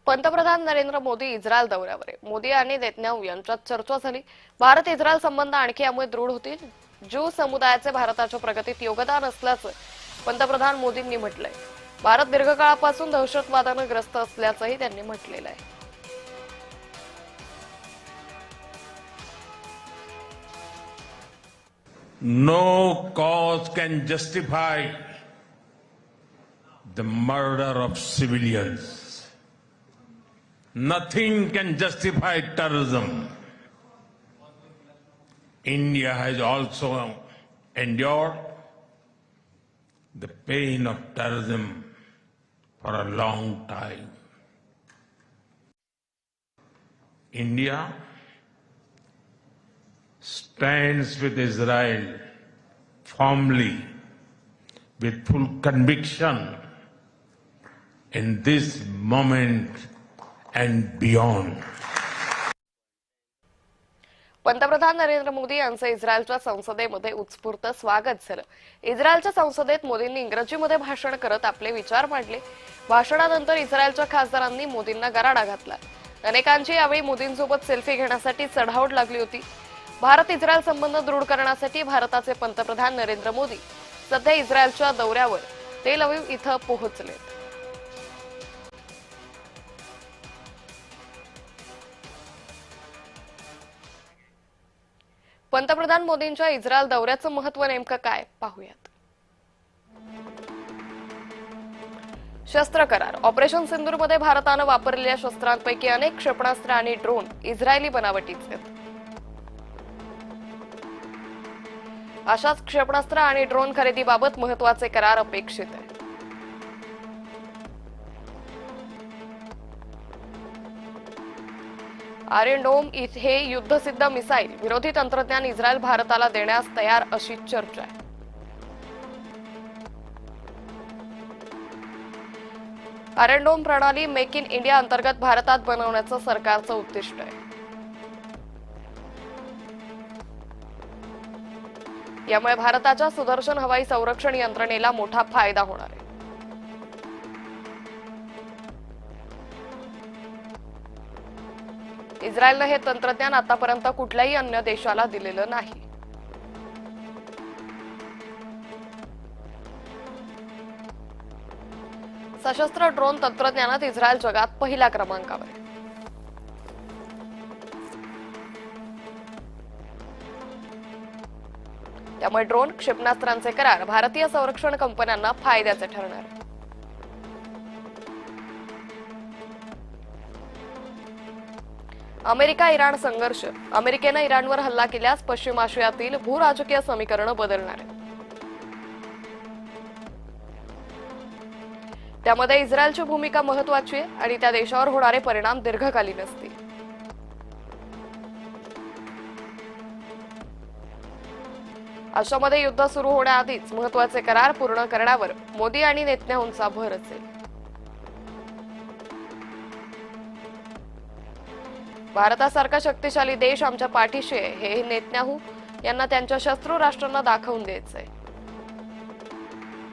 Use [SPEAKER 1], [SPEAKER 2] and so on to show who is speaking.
[SPEAKER 1] पंतप्रधान नरेंद्र मोदी इस्रायल दौऱ्यावर आहे। मोदी आणि नेतन्याहू यांच्यात चर्चा झाली। भारत इस्रायल संबंध आणखी यामुळे दृढ होतील। ज्यू समुदायाचे भारताच्या प्रगतीत योगदान असल्याचं पंतप्रधान मोदींनी म्हटलंय। भारत दीर्घकाळापासून दहशतवादाने ग्रस्त असल्याचंही त्यांनी म्हटलेलं आहे।
[SPEAKER 2] No cause can justify the murder of civilians. Nothing can justify terrorism. India has also endured the pain of terrorism for a long time. India stands with Israel firmly, with full conviction in this moment and beyond.
[SPEAKER 1] पंतप्रधान नरेंद्र मोदी यांचं इस्रायलच्या संसदेमध्ये उत्स्फूर्त स्वागत झालं। इस्रायलच्या संसदेत मोदींनी इंग्रजीमध्ये भाषण करत आपले विचार मांडले। भाषणानंतर इस्रायलच्या खासदारांनी मोदींना गराडा घातला। अनेकांची यावेळी मोदींसोबत सेल्फी घेण्यासाठी चढाओढ लागली होती। भारत इस्रायल संबंध दृढ करण्यासाठी भारताचे पंतप्रधान नरेंद्र मोदी सध्या इस्रायलच्या दौऱ्यावर तेल अवीव इथं पोहोचले। पंतप्रधान मोदींच्या इस्रायल दौऱ्याचं महत्त्व नेमकं काय पाहूयात। शस्त्र करार। ऑपरेशन सिंदूरमध्ये भारतानं वापरलेल्या शस्त्रांपैकी अनेक क्षेपणास्त्र आणि ड्रोन इस्रायली बनावटीचे आहेत। अशाच क्षेपणास्त्र आणि ड्रोन खरेदीबाबत महत्त्वाचे करार अपेक्षित आहेत। आयरन डोम हे युद्धसिद्ध मिसाईल विरोधी तंत्रज्ञान इस्रायल भारताला देण्यास तयार अशी चर्चा आहे। आयरन डोम प्रणाली मेक इन इंडिया अंतर्गत भारतात बनवण्याचं सरकारचं उद्दिष्ट आहे। यामुळे भारताच्या सुदर्शन हवाई संरक्षण यंत्रणेला मोठा फायदा होणार आहे। इस्रायलने हे तंत्रज्ञान आतापर्यंत कुठल्याही अन्य देशाला दिलेलं नाही। सशस्त्र ड्रोन तंत्रज्ञानात इस्रायल जगात पहिल्या क्रमांकावर आहे। त्यामुळे ड्रोन क्षेपणास्त्रांचे करार भारतीय संरक्षण कंपन्यांना फायद्याचे ठरणार आहे। अमेरिका इराण संघर्ष। अमेरिकेने इराणवर हल्ला केल्यास पश्चिम आशियातील भूराजकीय समीकरण बदलणार आहे। त्यामध्ये इस्रायलची भूमिका महत्त्वाची आहे आणि त्या देशावर होणारे परिणाम दीर्घकालीन असतील। अशामध्ये युद्ध सुरू होण्याआधीच महत्त्वाचे करार पूर्ण करण्यावर मोदी आणि नेतन्याहूंचा भर असेल। भारतासारखा शक्तिशाली देश आमच्या पाठीशी आहे हे नेतन्याहू यांना त्यांच्या शत्रू राष्ट्रांना दाखवून द्यायचंय।